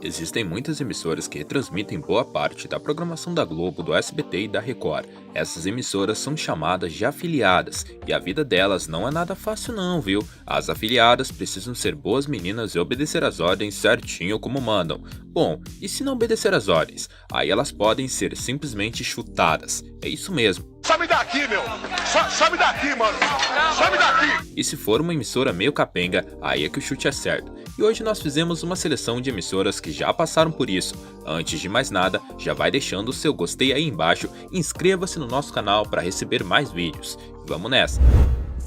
Existem muitas emissoras que retransmitem boa parte da programação da Globo, do SBT e da Record. Essas emissoras são chamadas de afiliadas, e a vida delas não é nada fácil não, viu? As afiliadas precisam ser boas meninas e obedecer às ordens certinho como mandam. Bom, e se não obedecer às ordens? Aí elas podem ser simplesmente chutadas. É isso mesmo. Some daqui, meu! Some daqui, mano! Some daqui! E se for uma emissora meio capenga, aí é que o chute é certo. E hoje nós fizemos uma seleção de emissoras que já passaram por isso. Antes de mais nada, já vai deixando o seu gostei aí embaixo e inscreva-se no nosso canal para receber mais vídeos. Vamos nessa!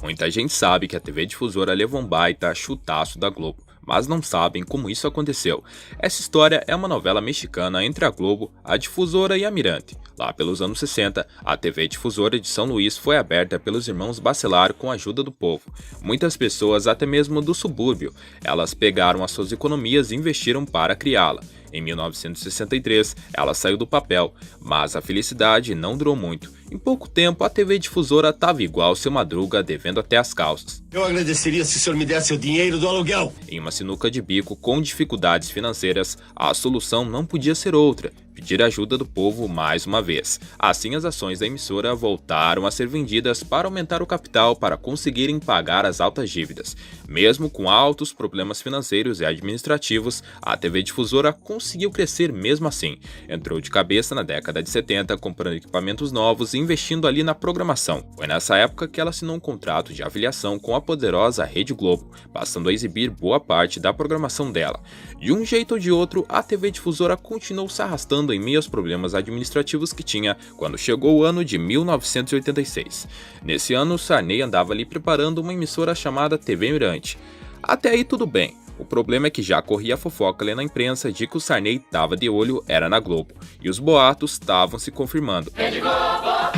Muita gente sabe que a TV Difusora levou um baita chutaço da Globo, mas não sabem como isso aconteceu. Essa história é uma novela mexicana entre a Globo, a Difusora e a Mirante. Lá pelos anos 60, a TV Difusora de São Luís foi aberta pelos irmãos Bacelar com a ajuda do povo. Muitas pessoas, até mesmo do subúrbio, elas pegaram as suas economias e investiram para criá-la. Em 1963, ela saiu do papel, mas a felicidade não durou muito. Em pouco tempo, a TV Difusora estava igual seu Madruga, devendo até as calças. Eu agradeceria se o senhor me desse o dinheiro do aluguel. Em uma sinuca de bico com dificuldades financeiras, a solução não podia ser outra: pedir ajuda do povo mais uma vez. Assim, as ações da emissora voltaram a ser vendidas para aumentar o capital para conseguirem pagar as altas dívidas. Mesmo com altos problemas financeiros e administrativos, a TV Difusora conseguiu crescer mesmo assim. Entrou de cabeça na década de 70, comprando equipamentos novos e investindo ali na programação. Foi nessa época que ela assinou um contrato de afiliação com a poderosa Rede Globo, passando a exibir boa parte da programação dela. De um jeito ou de outro, a TV Difusora continuou se arrastando em meio aos problemas administrativos que tinha quando chegou o ano de 1986. Nesse ano, Sarney andava ali preparando uma emissora chamada TV Mirante. Até aí tudo bem. O problema é que já corria a fofoca ali na imprensa de que o Sarney estava de olho era na Globo, e os boatos estavam se confirmando. Rede Globo! Ela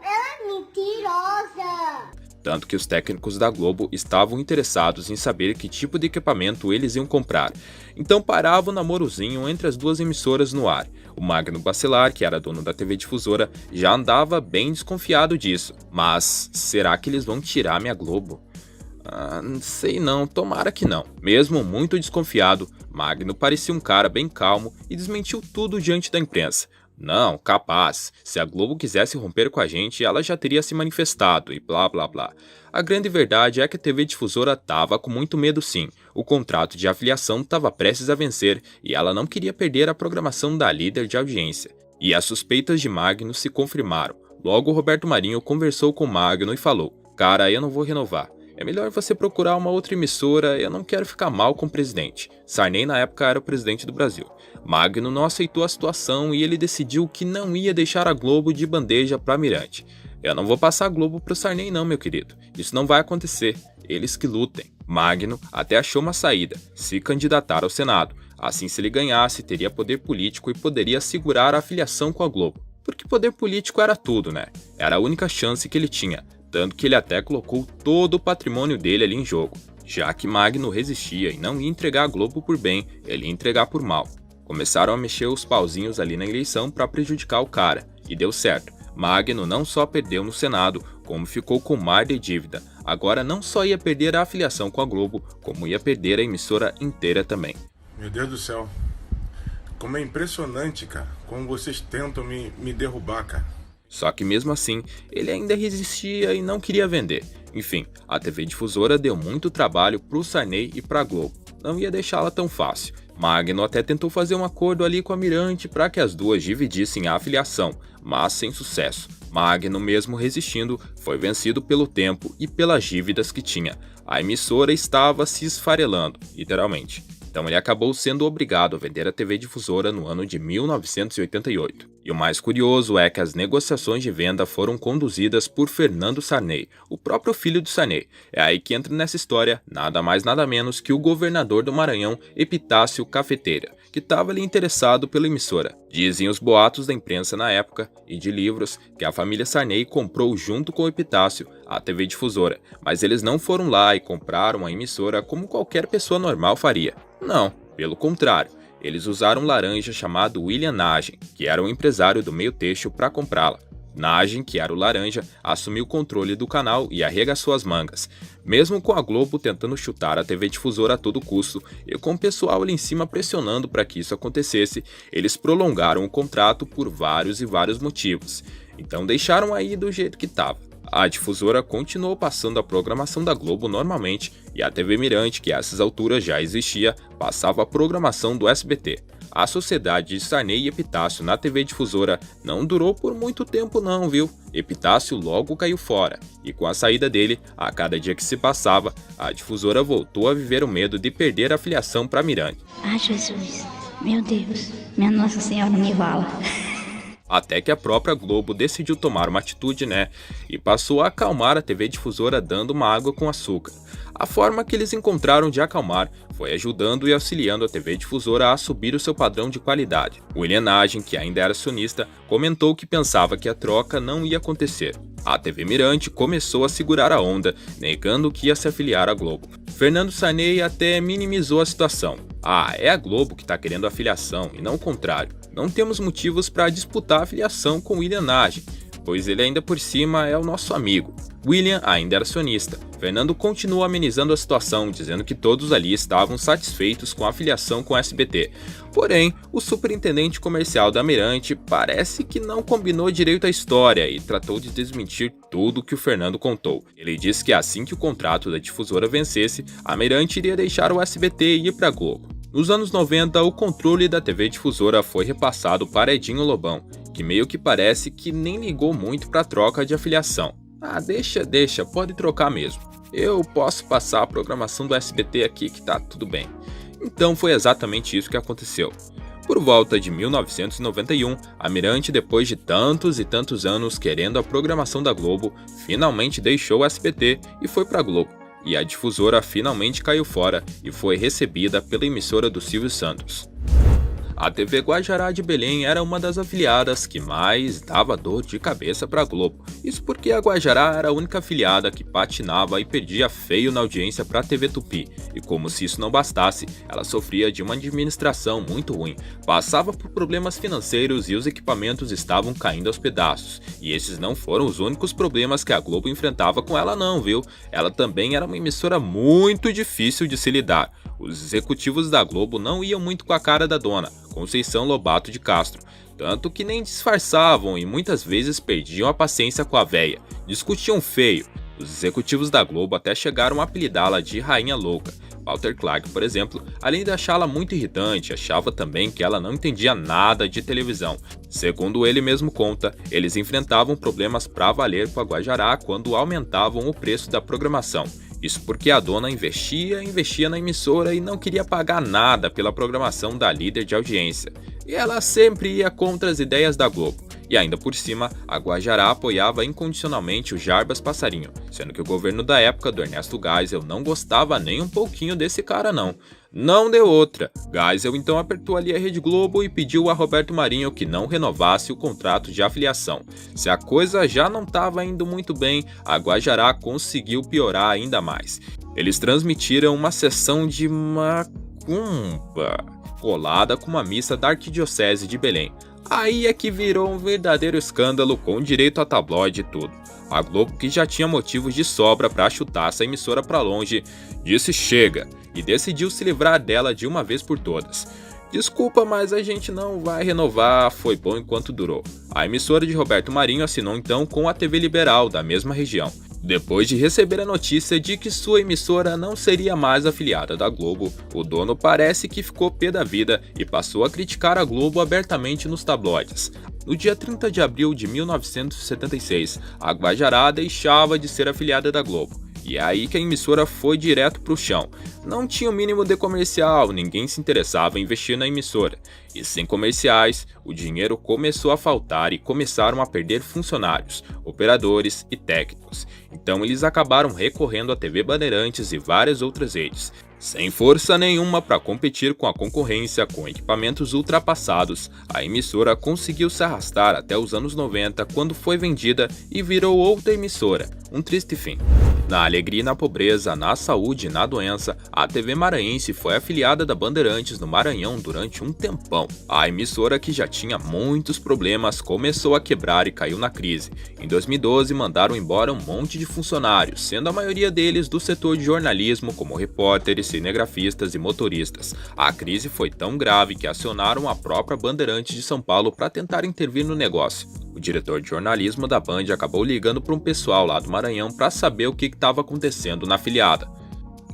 é mentirosa! Tanto que os técnicos da Globo estavam interessados em saber que tipo de equipamento eles iam comprar. Então parava o namorozinho entre as duas emissoras no ar. O Magno Bacelar, que era dono da TV Difusora, já andava bem desconfiado disso. Mas será que eles vão tirar minha Globo? Sei não, tomara que não. Mesmo muito desconfiado, Magno parecia um cara bem calmo e desmentiu tudo diante da imprensa. Não, capaz, se a Globo quisesse romper com a gente, ela já teria se manifestado e blá blá blá. A grande verdade é que a TV Difusora estava com muito medo sim. O contrato de afiliação estava prestes a vencer e ela não queria perder a programação da líder de audiência. E as suspeitas de Magno se confirmaram. Logo Roberto Marinho conversou com Magno e falou: "Cara, eu não vou renovar. É melhor você procurar uma outra emissora, eu não quero ficar mal com o presidente." Sarney na época era o presidente do Brasil. Magno não aceitou a situação e ele decidiu que não ia deixar a Globo de bandeja para Mirante. "Eu não vou passar a Globo pro Sarney não, meu querido. Isso não vai acontecer. Eles que lutem." Magno até achou uma saída: se candidatar ao Senado. Assim, se ele ganhasse, teria poder político e poderia assegurar a afiliação com a Globo. Porque poder político era tudo, né? Era a única chance que ele tinha. Tanto que ele até colocou todo o patrimônio dele ali em jogo. Já que Magno resistia e não ia entregar a Globo por bem, ele ia entregar por mal. Começaram a mexer os pauzinhos ali na eleição para prejudicar o cara, e deu certo. Magno não só perdeu no Senado, como ficou com mar de dívida. Agora não só ia perder a afiliação com a Globo, como ia perder a emissora inteira também. Meu Deus do céu, como é impressionante, cara, como vocês tentam me derrubar, cara. Só que mesmo assim, ele ainda resistia e não queria vender. Enfim, a TV Difusora deu muito trabalho pro Sarney e pra Globo. Não ia deixá-la tão fácil. Magno até tentou fazer um acordo ali com a Mirante para que as duas dividissem a afiliação, mas sem sucesso. Magno, mesmo resistindo, foi vencido pelo tempo e pelas dívidas que tinha. A emissora estava se esfarelando, literalmente. Então ele acabou sendo obrigado a vender a TV Difusora no ano de 1988. E o mais curioso é que as negociações de venda foram conduzidas por Fernando Sarney, o próprio filho do Sarney. É aí que entra nessa história nada mais nada menos que o governador do Maranhão, Epitácio Cafeteira, que estava ali interessado pela emissora. Dizem os boatos da imprensa na época e de livros que a família Sarney comprou junto com o Epitácio a TV Difusora, mas eles não foram lá e compraram a emissora como qualquer pessoa normal faria. Não, pelo contrário, eles usaram um laranja chamado William Nagem, que era um empresário do meio texto, para comprá-la. Nagem, que era o laranja, assumiu o controle do canal e arregaçou as mangas. Mesmo com a Globo tentando chutar a TV Difusora a todo custo e com o pessoal ali em cima pressionando para que isso acontecesse, eles prolongaram o contrato por vários e vários motivos. Então deixaram aí do jeito que estava. A Difusora continuou passando a programação da Globo normalmente e a TV Mirante, que a essas alturas já existia, passava a programação do SBT. A sociedade de Sarney e Epitácio na TV Difusora não durou por muito tempo não, viu? Epitácio logo caiu fora, e com a saída dele, a cada dia que se passava, a Difusora voltou a viver o medo de perder a filiação para Mirante. Ah, Jesus, meu Deus, minha Nossa Senhora me vala. Até que a própria Globo decidiu tomar uma atitude, e passou a acalmar a TV Difusora dando uma água com açúcar. A forma que eles encontraram de acalmar foi ajudando e auxiliando a TV Difusora a subir o seu padrão de qualidade. William Nagem, que ainda era acionista, comentou que pensava que a troca não ia acontecer. A TV Mirante começou a segurar a onda, negando que ia se afiliar à Globo. Fernando Sarney até minimizou a situação. É a Globo que está querendo a filiação e não o contrário. Não temos motivos para disputar a filiação com William Nagem, pois ele ainda por cima é o nosso amigo. William ainda era acionista. Fernando continuou amenizando a situação, dizendo que todos ali estavam satisfeitos com a filiação com o SBT. Porém, o superintendente comercial da Mirante parece que não combinou direito a história e tratou de desmentir tudo que o Fernando contou. Ele disse que assim que o contrato da Difusora vencesse, a Mirante iria deixar o SBT e ir para a Globo. Nos anos 90, o controle da TV Difusora foi repassado para Edinho Lobão, que meio que parece que nem ligou muito para a troca de afiliação. Deixa, pode trocar mesmo. Eu posso passar a programação do SBT aqui que tá tudo bem. Então foi exatamente isso que aconteceu. Por volta de 1991, a Mirante, depois de tantos e tantos anos querendo a programação da Globo, finalmente deixou o SBT e foi para a Globo. E a Difusora finalmente caiu fora e foi recebida pela emissora do Silvio Santos. A TV Guajará de Belém era uma das afiliadas que mais dava dor de cabeça para a Globo. Isso porque a Guajará era a única afiliada que patinava e perdia feio na audiência para a TV Tupi. E como se isso não bastasse, ela sofria de uma administração muito ruim, passava por problemas financeiros e os equipamentos estavam caindo aos pedaços. E esses não foram os únicos problemas que a Globo enfrentava com ela não, viu? Ela também era uma emissora muito difícil de se lidar. Os executivos da Globo não iam muito com a cara da dona, Conceição Lobato de Castro, tanto que nem disfarçavam e muitas vezes perdiam a paciência com a véia, discutiam feio. Os executivos da Globo até chegaram a apelidá-la de Rainha Louca. Walter Clark, por exemplo, além de achá-la muito irritante, achava também que ela não entendia nada de televisão. Segundo ele mesmo conta, eles enfrentavam problemas pra valer com a Guajará quando aumentavam o preço da programação. Isso porque a dona investia na emissora e não queria pagar nada pela programação da líder de audiência. E ela sempre ia contra as ideias da Globo. E ainda por cima, a Guajará apoiava incondicionalmente o Jarbas Passarinho, sendo que o governo da época do Ernesto Geisel não gostava nem um pouquinho desse cara não. Não deu outra. Geisel então apertou ali a Rede Globo e pediu a Roberto Marinho que não renovasse o contrato de afiliação. Se a coisa já não estava indo muito bem, a Guajará conseguiu piorar ainda mais. Eles transmitiram uma sessão de macumba colada com uma missa da Arquidiocese de Belém. Aí é que virou um verdadeiro escândalo com direito a tabloide e tudo. A Globo, que já tinha motivos de sobra para chutar essa emissora para longe, disse chega e decidiu se livrar dela de uma vez por todas. Desculpa, mas a gente não vai renovar, foi bom enquanto durou. A emissora de Roberto Marinho assinou então com a TV Liberal da mesma região. Depois de receber a notícia de que sua emissora não seria mais afiliada da Globo, o dono parece que ficou pé da vida e passou a criticar a Globo abertamente nos tabloides. No dia 30 de abril de 1976, a Guajará deixava de ser afiliada da Globo. E é aí que a emissora foi direto pro chão. Não tinha o mínimo de comercial, ninguém se interessava em investir na emissora. E sem comerciais, o dinheiro começou a faltar e começaram a perder funcionários, operadores e técnicos. Então eles acabaram recorrendo à TV Bandeirantes e várias outras redes. Sem força nenhuma para competir com a concorrência com equipamentos ultrapassados, a emissora conseguiu se arrastar até os anos 90, quando foi vendida e virou outra emissora. Um triste fim. Na alegria e na pobreza, na saúde e na doença, a TV Maranhense foi afiliada da Bandeirantes no Maranhão durante um tempão. A emissora, que já tinha muitos problemas, começou a quebrar e caiu na crise. Em 2012, mandaram embora um monte de funcionários, sendo a maioria deles do setor de jornalismo, como repórteres, cinegrafistas e motoristas. A crise foi tão grave que acionaram a própria Bandeirantes de São Paulo para tentar intervir no negócio. O diretor de jornalismo da Band acabou ligando para um pessoal lá do Maranhão para saber o que estava acontecendo na afiliada.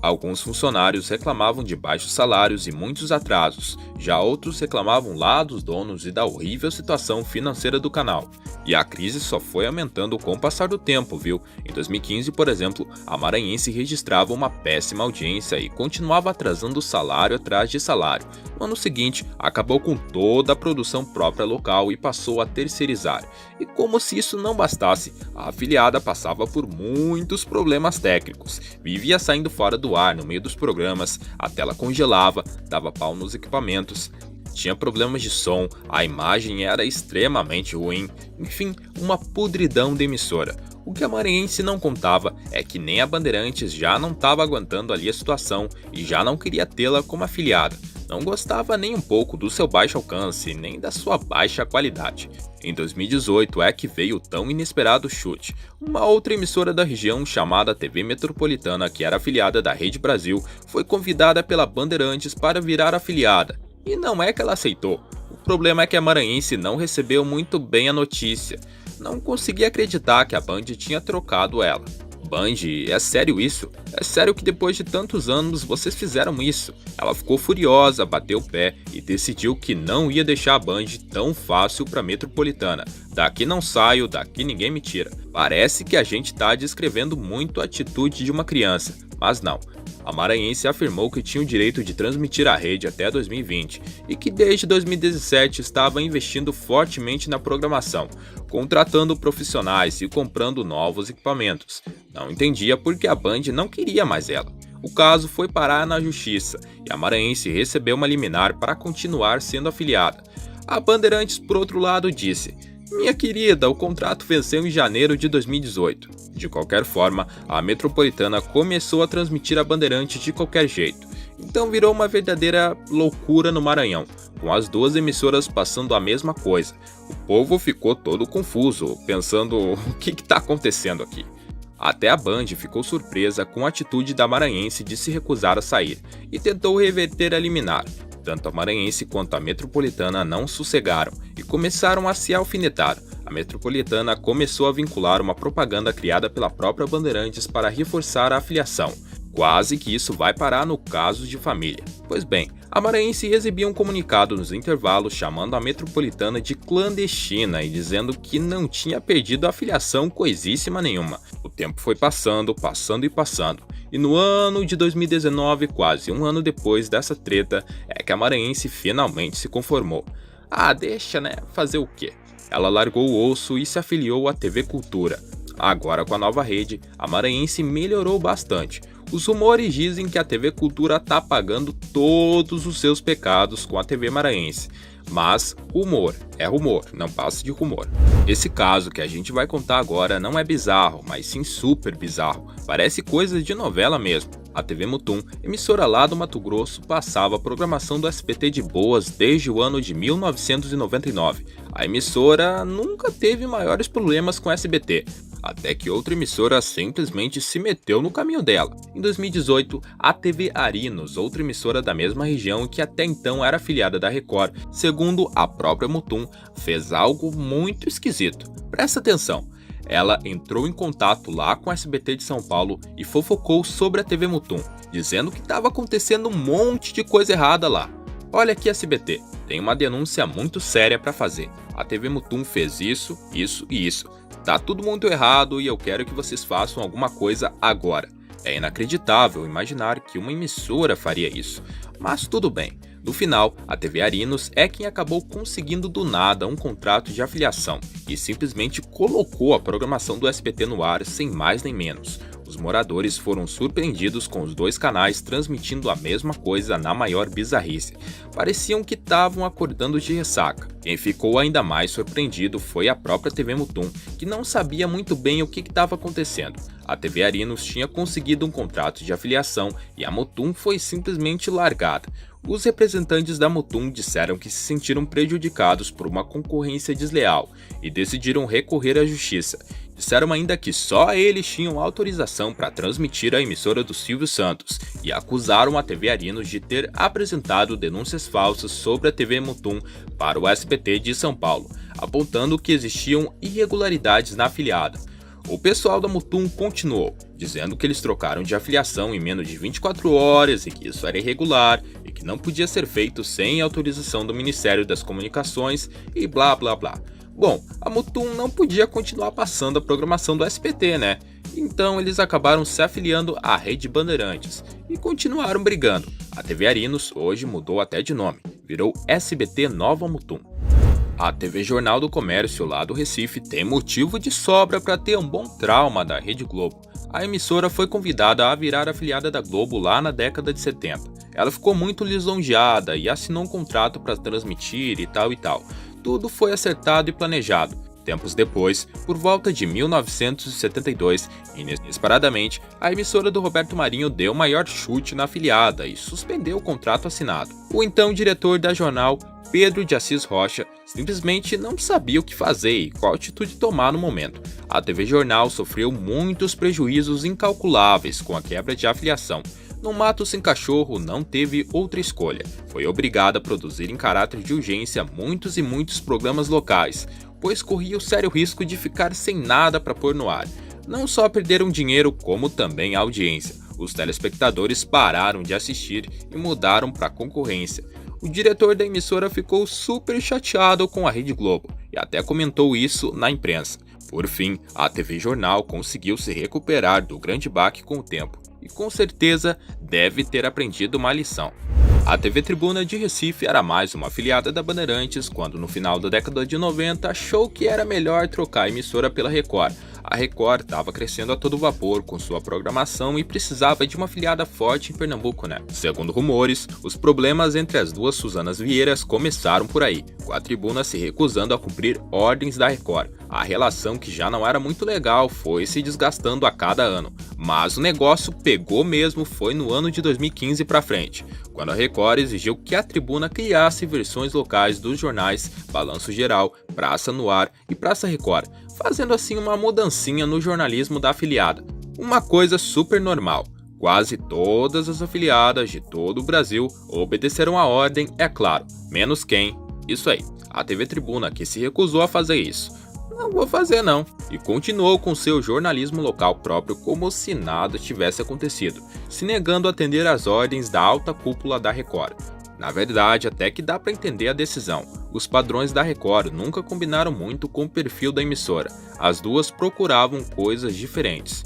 Alguns funcionários reclamavam de baixos salários e muitos atrasos, já outros reclamavam lá dos donos e da horrível situação financeira do canal. E a crise só foi aumentando com o passar do tempo, viu? Em 2015, por exemplo, a Maranhense registrava uma péssima audiência e continuava atrasando salário atrás de salário. No ano seguinte, acabou com toda a produção própria local e passou a terceirizar. E como se isso não bastasse, a afiliada passava por muitos problemas técnicos, vivia saindo fora do ar no meio dos programas, a tela congelava, dava pau nos equipamentos, tinha problemas de som, a imagem era extremamente ruim, enfim, uma podridão de emissora. O que a Maranhense não contava é que nem a Bandeirantes já não estava aguentando ali a situação e já não queria tê-la como afiliada. Não gostava nem um pouco do seu baixo alcance, nem da sua baixa qualidade. Em 2018 é que veio o tão inesperado chute. Uma outra emissora da região, chamada TV Metropolitana, que era afiliada da Rede Brasil, foi convidada pela Bandeirantes para virar afiliada. E não é que ela aceitou. O problema é que a Maranhense não recebeu muito bem a notícia. Não conseguia acreditar que a Band tinha trocado ela. Band, é sério isso? É sério que depois de tantos anos vocês fizeram isso? Ela ficou furiosa, bateu o pé e decidiu que não ia deixar a Band tão fácil para Metropolitana. Daqui não saio, daqui ninguém me tira. Parece que a gente tá descrevendo muito a atitude de uma criança, mas não. A Maranhense afirmou que tinha o direito de transmitir a rede até 2020 e que desde 2017 estava investindo fortemente na programação, contratando profissionais e comprando novos equipamentos. Não entendia por que a Band não queria mais ela. O caso foi parar na justiça e a Maranhense recebeu uma liminar para continuar sendo afiliada. A Bandeirantes, por outro lado, disse: "Minha querida, o contrato venceu em janeiro de 2018. De qualquer forma, a Metropolitana começou a transmitir a Bandeirantes de qualquer jeito. Então virou uma verdadeira loucura no Maranhão, com as duas emissoras passando a mesma coisa. O povo ficou todo confuso, pensando o que está acontecendo aqui. Até a Band ficou surpresa com a atitude da Maranhense de se recusar a sair e tentou reverter a liminar. Tanto a Maranhense quanto a Metropolitana não sossegaram e começaram a se alfinetar. A Metropolitana começou a vincular uma propaganda criada pela própria Bandeirantes para reforçar a afiliação. Quase que isso vai parar no caso de família. Pois bem, a Maranhense exibia um comunicado nos intervalos chamando a Metropolitana de clandestina e dizendo que não tinha perdido a afiliação coisíssima nenhuma. O tempo foi passando e passando. E no ano de 2019, quase um ano depois dessa treta, é que a Maranhense finalmente se conformou. Ah, deixa, né? Fazer o quê? Ela largou o osso e se afiliou à TV Cultura. Agora, com a nova rede, a Maranhense melhorou bastante. Os rumores dizem que a TV Cultura tá pagando todos os seus pecados com a TV Maranhense. Mas rumor é rumor, não passa de rumor. Esse caso que a gente vai contar agora não é bizarro, mas sim super bizarro. Parece coisa de novela mesmo. A TV Mutum, emissora lá do Mato Grosso, passava a programação do SBT de boas desde o ano de 1999. A emissora nunca teve maiores problemas com o SBT, até que outra emissora simplesmente se meteu no caminho dela. Em 2018, a TV Arinos, outra emissora da mesma região que até então era afiliada da Record, segundo a própria Mutum, fez algo muito esquisito. Presta atenção. Ela entrou em contato lá com a SBT de São Paulo e fofocou sobre a TV Mutum, dizendo que estava acontecendo um monte de coisa errada lá. Olha aqui, SBT, tem uma denúncia muito séria para fazer. A TV Mutum fez isso, isso e isso. Tá tudo muito errado e eu quero que vocês façam alguma coisa agora. É inacreditável imaginar que uma emissora faria isso, mas tudo bem. No final, a TV Arinos é quem acabou conseguindo do nada um contrato de afiliação e simplesmente colocou a programação do SBT no ar sem mais nem menos. Os moradores foram surpreendidos com os dois canais transmitindo a mesma coisa na maior bizarrice. Pareciam que estavam acordando de ressaca. Quem ficou ainda mais surpreendido foi a própria TV Mutum, que não sabia muito bem o que estava acontecendo. A TV Arinos tinha conseguido um contrato de afiliação e a Mutum foi simplesmente largada. Os representantes da Mutum disseram que se sentiram prejudicados por uma concorrência desleal e decidiram recorrer à justiça. Disseram ainda que só eles tinham autorização para transmitir a emissora do Silvio Santos e acusaram a TV Arinos de ter apresentado denúncias falsas sobre a TV Mutum para o SBT de São Paulo, apontando que existiam irregularidades na afiliada. O pessoal da Mutum continuou, dizendo que eles trocaram de afiliação em menos de 24 horas e que isso era irregular e que não podia ser feito sem autorização do Ministério das Comunicações e blá blá blá. Bom, a Mutum não podia continuar passando a programação do SBT, né? Então eles acabaram se afiliando à Rede Bandeirantes e continuaram brigando. A TV Arinos hoje mudou até de nome, virou SBT Nova Mutum. A TV Jornal do Comércio lá do Recife tem motivo de sobra para ter um bom trauma da Rede Globo. A emissora foi convidada a virar afiliada da Globo lá na década de 70. Ela ficou muito lisonjeada e assinou um contrato para transmitir e tal e tal. Tudo foi acertado e planejado. Tempos depois, por volta de 1972, inesperadamente, a emissora do Roberto Marinho deu o maior chute na afiliada e suspendeu o contrato assinado. O então diretor da jornal, Pedro de Assis Rocha, simplesmente não sabia o que fazer e qual atitude tomar no momento. A TV Jornal sofreu muitos prejuízos incalculáveis com a quebra de afiliação. No mato sem cachorro não teve outra escolha. Foi obrigada a produzir em caráter de urgência muitos e muitos programas locais, pois corria o sério risco de ficar sem nada para pôr no ar. Não só perderam dinheiro, como também a audiência. Os telespectadores pararam de assistir e mudaram para a concorrência. O diretor da emissora ficou super chateado com a Rede Globo e até comentou isso na imprensa. Por fim, a TV Jornal conseguiu se recuperar do grande baque com o tempo e com certeza deve ter aprendido uma lição. A TV Tribuna de Recife era mais uma afiliada da Bandeirantes quando no final da década de 90 achou que era melhor trocar a emissora pela Record. A Record estava crescendo a todo vapor com sua programação e precisava de uma afiliada forte em Pernambuco, né? Segundo rumores, os problemas entre as duas Suzanas Vieiras começaram por aí, com a Tribuna se recusando a cumprir ordens da Record. A relação, que já não era muito legal, foi se desgastando a cada ano, mas o negócio pegou mesmo foi no ano de 2015 para frente, quando a Record exigiu que a Tribuna criasse versões locais dos jornais Balanço Geral, Praça no Ar e Praça Record, fazendo assim uma mudancinha no jornalismo da afiliada. Uma coisa super normal. Quase todas as afiliadas de todo o Brasil obedeceram a ordem, é claro, menos quem? Isso aí, a TV Tribuna, que se recusou a fazer isso. Não vou fazer não, e continuou com seu jornalismo local próprio como se nada tivesse acontecido, se negando a atender às ordens da alta cúpula da Record. Na verdade, até que dá para entender a decisão. Os padrões da Record nunca combinaram muito com o perfil da emissora. As duas procuravam coisas diferentes.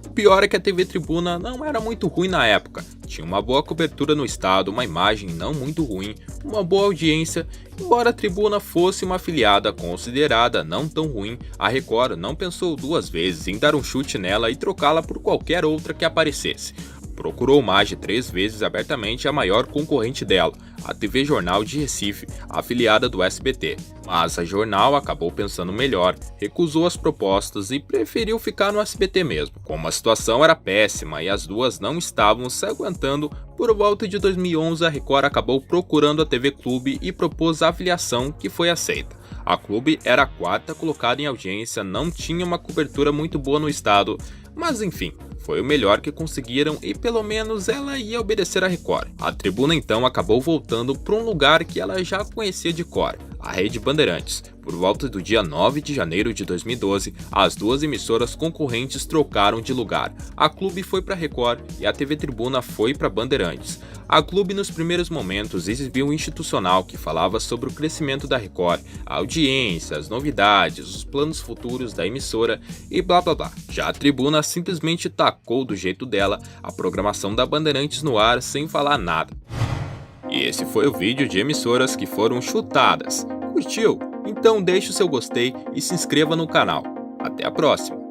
O pior é que a TV Tribuna não era muito ruim na época. Tinha uma boa cobertura no estado, uma imagem não muito ruim, uma boa audiência. Embora a Tribuna fosse uma afiliada considerada não tão ruim, a Record não pensou duas vezes em dar um chute nela e trocá-la por qualquer outra que aparecesse. Procurou mais de 3 vezes abertamente a maior concorrente dela, a TV Jornal de Recife, afiliada do SBT. Mas a Jornal acabou pensando melhor, recusou as propostas e preferiu ficar no SBT mesmo. Como a situação era péssima e as duas não estavam se aguentando, por volta de 2011 a Record acabou procurando a TV Clube e propôs a afiliação, que foi aceita. A Clube era a 4ª colocada em audiência, não tinha uma cobertura muito boa no estado, mas enfim, foi o melhor que conseguiram e pelo menos ela ia obedecer a Record. A Tribuna então acabou voltando para um lugar que ela já conhecia de cor, a Rede Bandeirantes. Por volta do dia 9 de janeiro de 2012, as duas emissoras concorrentes trocaram de lugar. A Clube foi para Record e a TV Tribuna foi para Bandeirantes. A Clube nos primeiros momentos exibiu um institucional que falava sobre o crescimento da Record, a audiência, as novidades, os planos futuros da emissora e blá blá blá. Já a Tribuna simplesmente tacou do jeito dela a programação da Bandeirantes no ar sem falar nada. E esse foi o vídeo de emissoras que foram chutadas. Curtiu? Então deixe o seu gostei e se inscreva no canal. Até a próxima!